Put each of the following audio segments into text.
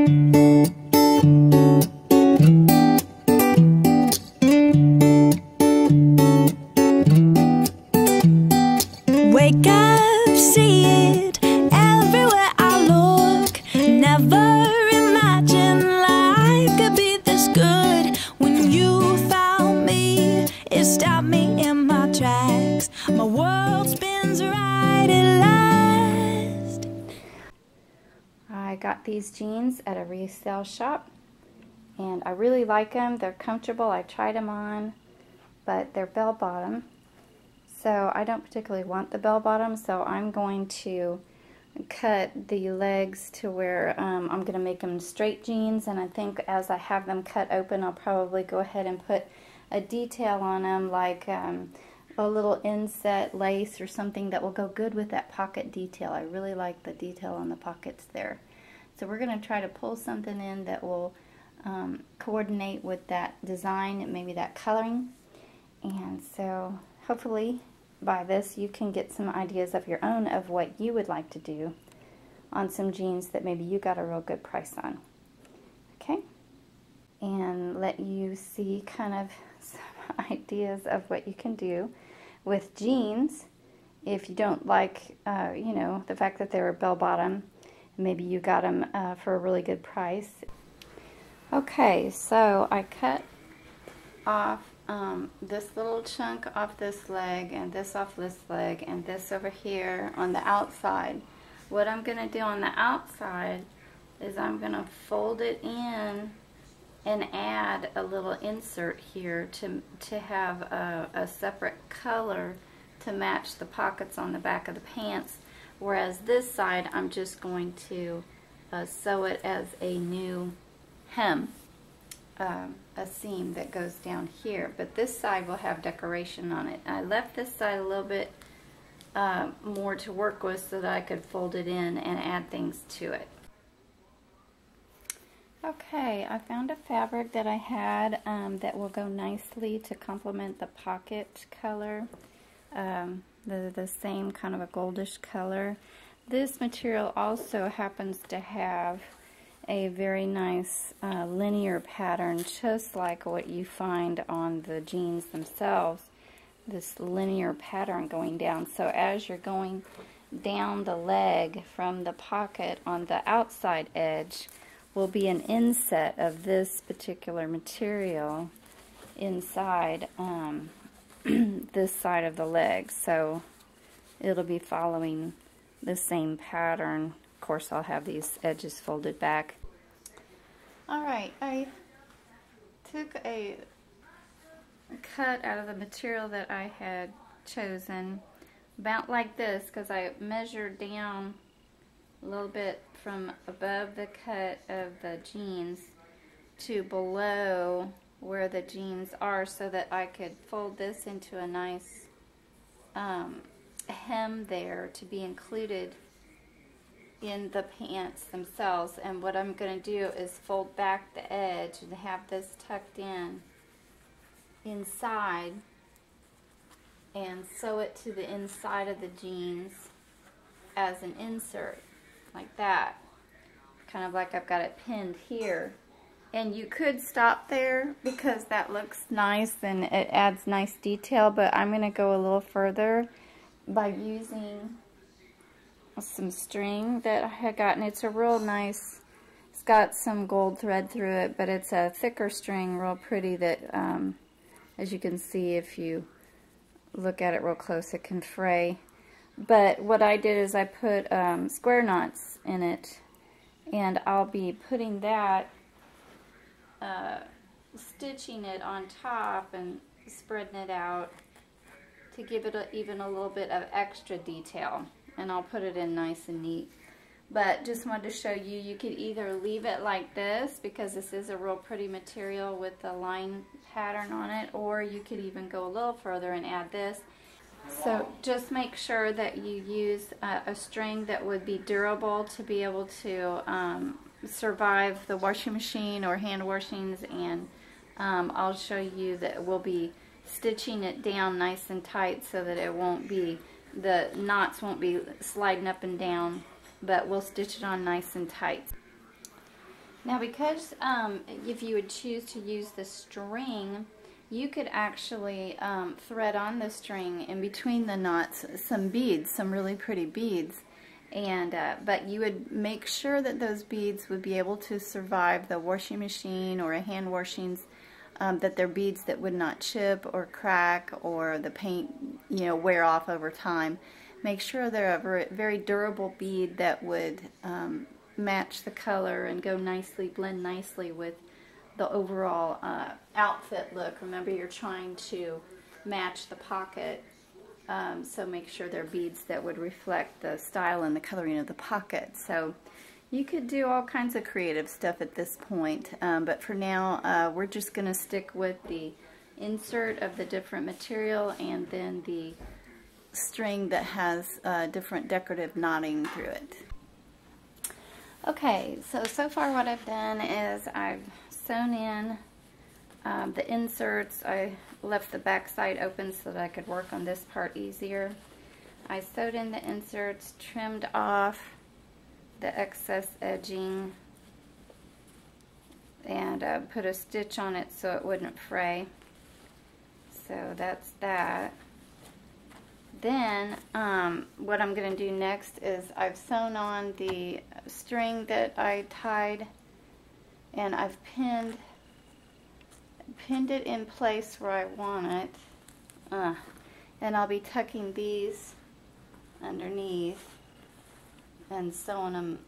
Wake up, see it everywhere I look. Never imagined life could be this good. When you found me, it stopped me in my tracks. My world spins right at last. I got these jeans at a resale shop, and I really like them. They're comfortable. I tried them on, but they're bell-bottom. So I don't particularly want the bell bottom, so I'm going to cut the legs to where I'm going to make them straight jeans, and I think as I have them cut open, I'll probably go ahead and put a detail on them, like a little inset lace or something that will go good with that pocket detail. I really like the detail on the pockets there. So we're going to try to pull something in that will coordinate with that design and maybe that coloring. And so hopefully by this you can get some ideas of your own of what you would like to do on some jeans that maybe you got a real good price on. Okay? And let you see kind of some ideas of what you can do with jeans if you don't like, you know, the fact that they were bell-bottom. Maybe you got them for a really good price. Okay, so I cut off this little chunk off this leg, and this off this leg, and this over here on the outside. What I'm going to do on the outside is I'm going to fold it in and add a little insert here to have a separate color to match the pockets on the back of the pants, whereas this side I'm just going to sew it as a new hem. A seam that goes down here, but this side will have decoration on it. I left this side a little bit more to work with so that I could fold it in and add things to it. Okay, I found a fabric that I had that will go nicely to complement the pocket color. The same kind of a goldish color. This material also happens to have a very nice linear pattern, just like what you find on the jeans themselves. This linear pattern going down. So as you're going down the leg from the pocket on the outside edge will be an inset of this particular material inside this side of the leg. So it'll be following the same pattern. Of course, I'll have these edges folded back. Alright, I took a cut out of the material that I had chosen, about like this, because I measured down a little bit from above the cut of the jeans to below where the jeans are, so that I could fold this into a nice hem there to be included in the pants themselves. And what I'm going to do is fold back the edge and have this tucked in inside and sew it to the inside of the jeans as an insert, like that, kind of like I've got it pinned here. And you could stop there because that looks nice and it adds nice detail, but I'm going to go a little further by using some string that I had gotten. It's a real nice, it's got some gold thread through it, but it's a thicker string, real pretty, that as you can see if you look at it real close, it can fray. But what I did is I put square knots in it, and I'll be putting that, stitching it on top and spreading it out to give it even a little bit of extra detail. And I'll put it in nice and neat. But just wanted to show you, you could either leave it like this, because this is a real pretty material with the line pattern on it, or you could even go a little further and add this. So just make sure that you use a string that would be durable to be able to survive the washing machine or hand washings, and I'll show you that we'll be stitching it down nice and tight so that it won't be, the knots won't be sliding up and down, but we'll stitch it on nice and tight. Now because if you would choose to use the string, you could actually thread on the string in between the knots some beads, some really pretty beads. And but you would make sure that those beads would be able to survive the washing machine or a hand washings, that they're beads that would not chip or crack or the paint, you know, wear off over time. Make sure they're a very durable bead that would match the color and go nicely, blend nicely with the overall outfit look. Remember, you're trying to match the pocket. So make sure they're beads that would reflect the style and the coloring of the pocket. So you could do all kinds of creative stuff at this point, but for now we're just going to stick with the insert of the different material and then the string that has different decorative knotting through it. Okay, so far what I've done is I've sewn in the inserts. I left the back side open so that I could work on this part easier. I sewed in the inserts, trimmed off the excess edging, and put a stitch on it so it wouldn't fray. So that's that. Then what I'm going to do next is I've sewn on the string that I tied, and I've pinned it in place where I want it, and I'll be tucking these underneath and sewing them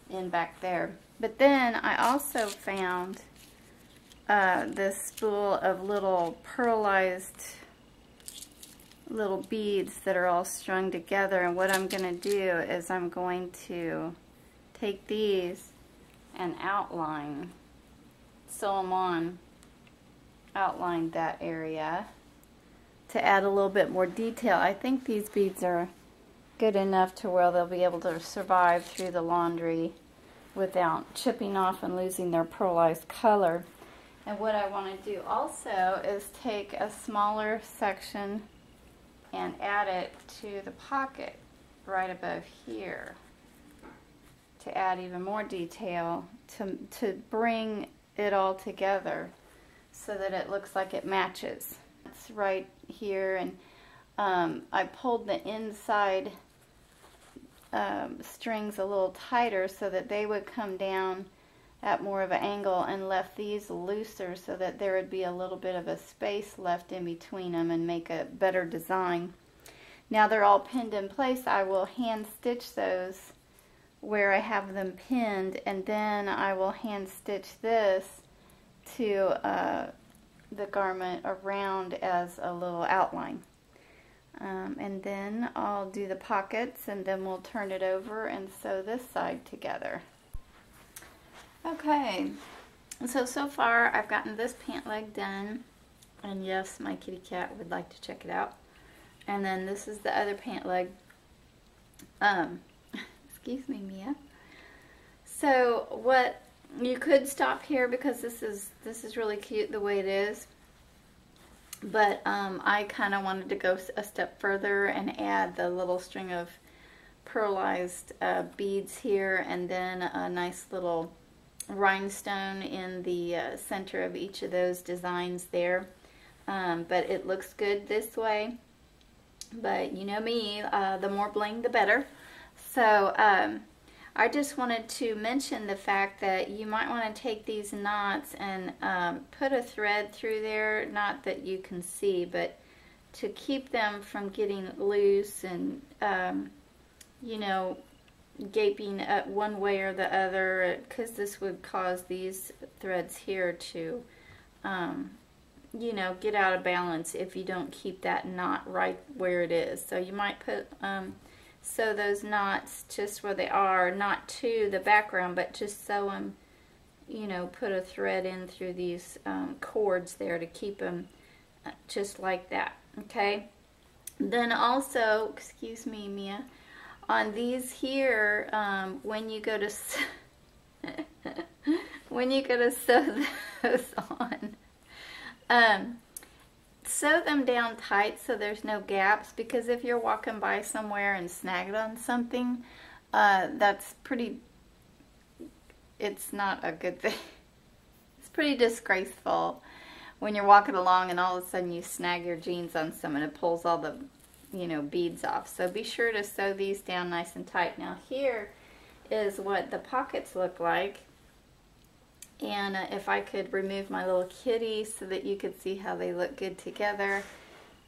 in back there. But then I also found this spool of little pearlized little beads that are all strung together, and what I'm going to do is I'm going to take these and outline, sew them on, outline that area to add a little bit more detail. I think these beads are good enough to where they'll be able to survive through the laundry without chipping off and losing their pearlized color. And what I want to do also is take a smaller section and add it to the pocket right above here to add even more detail, to bring it all together so that it looks like it matches. It's right here, and I pulled the inside strings a little tighter so that they would come down at more of an angle, and left these looser so that there would be a little bit of a space left in between them and make a better design. Now they're all pinned in place. I will hand stitch those where I have them pinned, and then I will hand stitch this to the garment around as a little outline. And then I'll do the pockets, and then we'll turn it over and sew this side together. Okay, so far I've gotten this pant leg done, and yes, my kitty cat would like to check it out. And then this is the other pant leg. Excuse me, Mia. So what, you could stop here because this is really cute the way it is. But I kind of wanted to go a step further and add the little string of pearlized beads here, and then a nice little rhinestone in the center of each of those designs there. But it looks good this way. But you know me, the more bling the better. So I just wanted to mention the fact that you might want to take these knots and put a thread through there, not that you can see, but to keep them from getting loose and you know, gaping up one way or the other, because this would cause these threads here to you know, get out of balance if you don't keep that knot right where it is. So you might put sew those knots just where they are, not to the background, but just sew them, you know, put a thread in through these cords there to keep them just like that. Okay, then also, excuse me, Mia, on these here, when you go to when you go to sew those on, sew them down tight so there's no gaps, because if you're walking by somewhere and snagged on something, that's pretty it's not a good thing. It's pretty disgraceful when you're walking along and all of a sudden you snag your jeans on some and it pulls all the, you know, beads off. So be sure to sew these down nice and tight. Now here is what the pockets look like. And if I could remove my little kitty so that you could see how they look good together,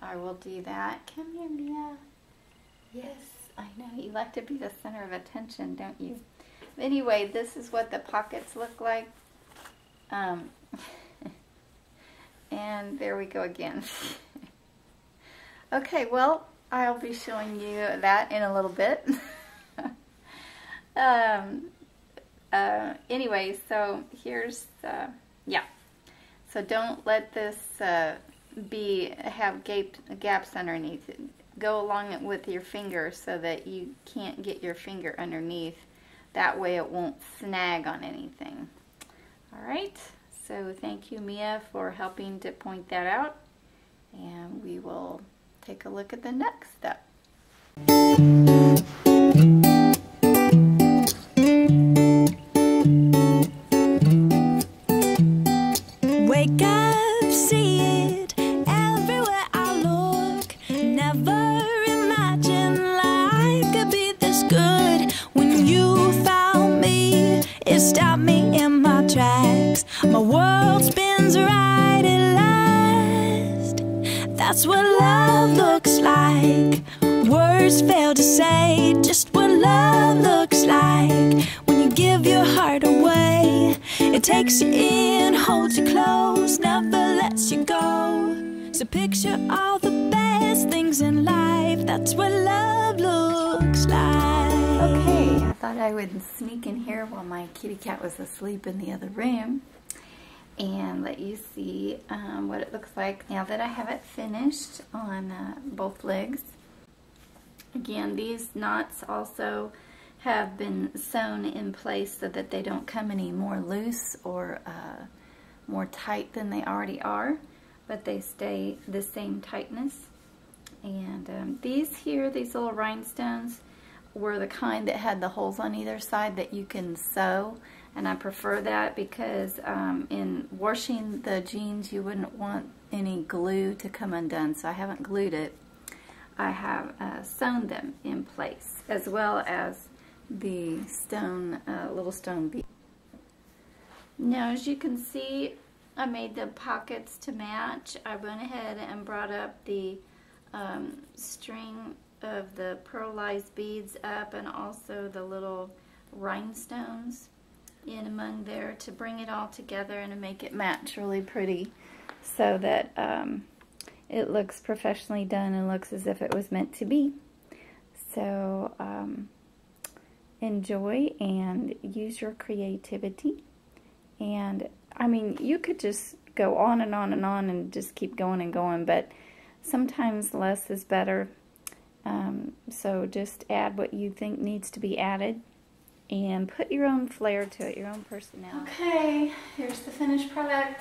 I will do that. Come here, Mia. Yes, I know. You like to be the center of attention, don't you? Anyway, this is what the pockets look like. And there we go again. Okay, well, I'll be showing you that in a little bit. Anyway, so here's, yeah. So don't let this have gaps underneath it. Go along it with your finger so that you can't get your finger underneath. That way it won't snag on anything. All right, so thank you, Mia, for helping to point that out. And we will take a look at the next step. Wake up, see it everywhere I look. Never imagined life could be this good. When you found me, it stopped me in my tracks. My world spins right at last. That's what love looks like. Words fail to say just what love looks like. When you give your heart away, it takes you in, holds you close, never lets you go. So picture all the best things in life. That's what love looks like. Okay, I thought I would sneak in here while my kitty cat was asleep in the other room and let you see what it looks like now that I have it finished on both legs. Again, these knots also have been sewn in place so that they don't come any more loose or more tight than they already are, but they stay the same tightness. And these little rhinestones, were the kind that had the holes on either side that you can sew, and I prefer that because in washing the jeans you wouldn't want any glue to come undone, so I haven't glued it. I have sewn them in place, as well as the little stone bead. Now, as you can see, I made the pockets to match. I went ahead and brought up the string of the pearlized beads up, and also the little rhinestones in among there to bring it all together and to make it match really pretty, so that it looks professionally done and looks as if it was meant to be. So enjoy and use your creativity. And I mean, you could just go on and on and on and just keep going and going, but sometimes less is better. So just add what you think needs to be added and put your own flair to it, your own personality. Okay, here's the finished product.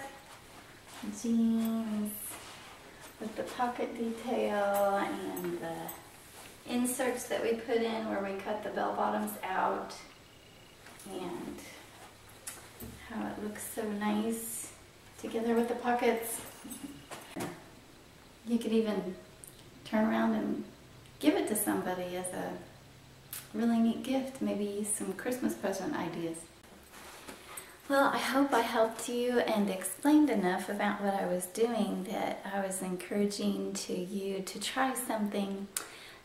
Jeans with the pocket detail and the inserts that we put in where we cut the bell bottoms out, and how it looks so nice together with the pockets. You could even turn around and give it to somebody as a really neat gift, maybe some Christmas present ideas. Well, I hope I helped you and explained enough about what I was doing that I was encouraging to you to try something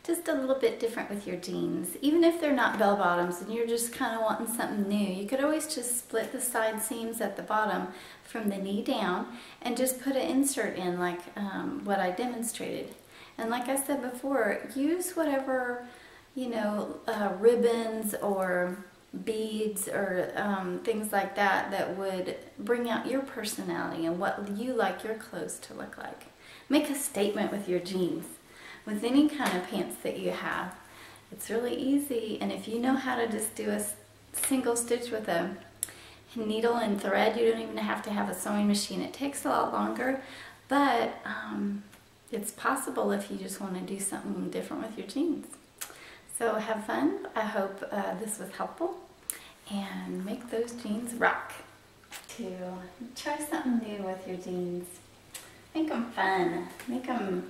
just a little bit different with your jeans. Even if they're not bell bottoms and you're just kind of wanting something new, you could always just split the side seams at the bottom from the knee down and just put an insert in like what I demonstrated. And like I said before, use whatever, you know, ribbons or beads or things like that that would bring out your personality and what you like your clothes to look like. Make a statement with your jeans, with any kind of pants that you have. It's really easy, and if you know how to just do a single stitch with a needle and thread, you don't even have to have a sewing machine. It takes a lot longer, but it's possible if you just want to do something different with your jeans. So have fun. I hope this was helpful, and make those jeans rock. To try something new with your jeans. Make them fun. Make them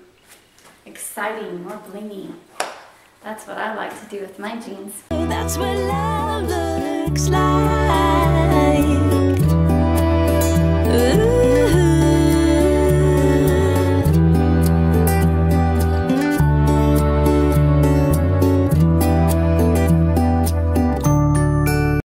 exciting, more blingy. That's what I like to do with my jeans. That's what love looks like.